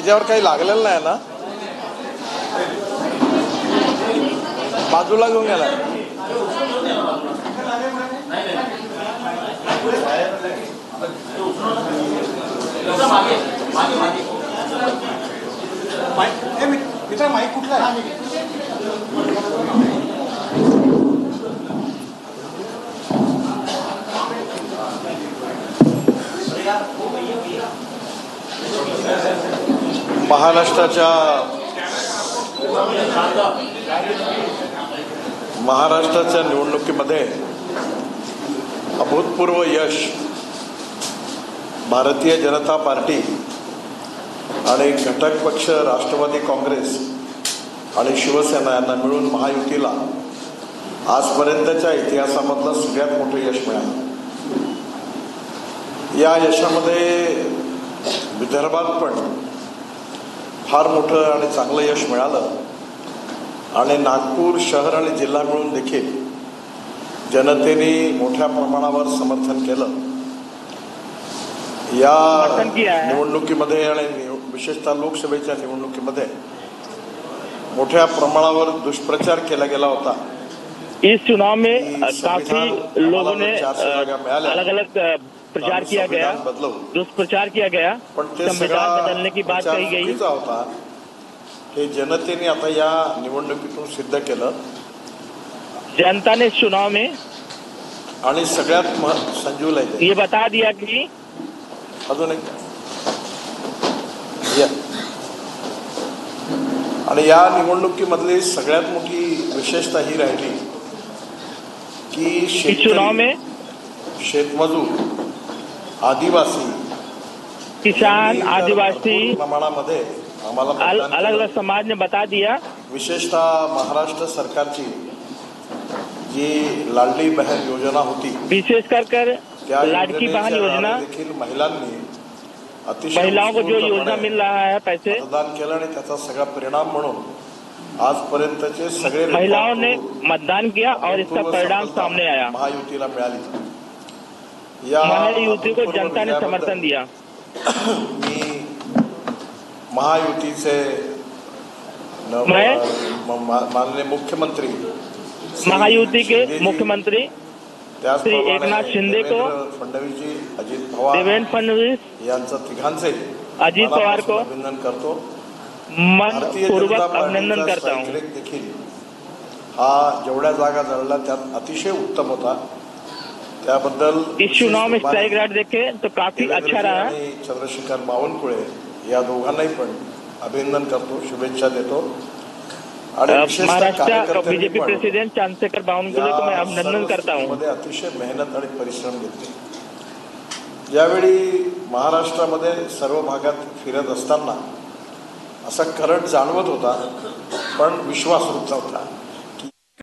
त्याच्यावर काही लागलेलं नाही ना? बाजूला घेऊन गेला. मित्र माईक कुठला आहे? महाराष्ट्राच्या निवडणुकीमध्ये अभूतपूर्व यश भारतीय जनता पार्टी आणि घटक पक्ष राष्ट्रवादी काँग्रेस आणि शिवसेना यांना मिळून महायुतीला आजपर्यंतच्या इतिहासामधलं सगळ्यात मोठं यश मिळालं. या यशामध्ये विदर्भात पण फार मोठं आणि चांगलं यश मिळालं आणि नागपूर शहर आणि जिल्हा मिळून देखील जनतेने मोठ्या प्रमाणावर समर्थन केलं. या निवडणुकीमध्ये आणि विशेषतः लोकसभेच्या निवडणुकीमध्ये मोठ्या प्रमाणावर दुष्प्रचार केला गेला होता. इस चुनाव में काफी लोगों ने अलग अलग प्रचार किया गया, दुष्प्रचार किया गया, संविधान बदलने की बात कही गई होता. हे जनतेने आता या निवडणुकीतून सिद्ध केलं. जनता ने इस चुनाव में आणि सगळ्यात संजूला ये बता दिया कि अजून एक आणि या निवडणुकीमधली सगळ्यात मोठी विशेषता ही राहिली की चुनाव में शेतमजूर, आदिवासी, किसान, आदिवासी प्रमाणामध्ये आम्हाला अलग अलग समाज ने बता दिया. विशेषतः महाराष्ट्र सरकारची जी लाडली बहन योजना होती, विशेष कर लाडकी बहन योजना, देखील महिलांनी महिलाओं को जो योजना मिल रहा है पैसे, मतदान केलं आणि त्याचा सगळा परिणाम म्हणून आजपर्यंतचे सगळे महिलाओं ने मतदान किया और इसका परिणाम सामने आया. महायुतीला मिळाली. या महायुती को जनता ने समर्थन दिया. मी महायुतीचे माननीय मुख्यमंत्री, महायुति के मुख्यमंत्री श्री एकनाथ शिंदे को, फडणवीसजी, अजित पवार, देवेंद्र फडणवीस यांचं तिघांचे अजित पवार को अभिनंदन करतो. मनपूर्वक अभिनंदन करता हूँ. देखील हा जेवढ्या जागा जळला त्यात अतिशय उत्तम होता. त्याबद्दल इस चुनाव में स्ट्राइक रेट देखे तो काफी अच्छा रहा. आणि चंद्रशेखर बावनकुळे या दोघांनाही पण अभिनंदन करतो, शुभेच्छा देतो. महाराष्ट्र बीजेपी प्रेसिडेंट चंद्रशेखर बावनकुळे को मैं अभिनंदन करता हूँ. मध्ये अतिशय मेहनत आणि परिश्रम घेतले. ज्यावेळी महाराष्ट्रामध्ये सर्व भागात फिरत असताना असा करंट जाणवत होता, पण विश्वास होत नव्हता.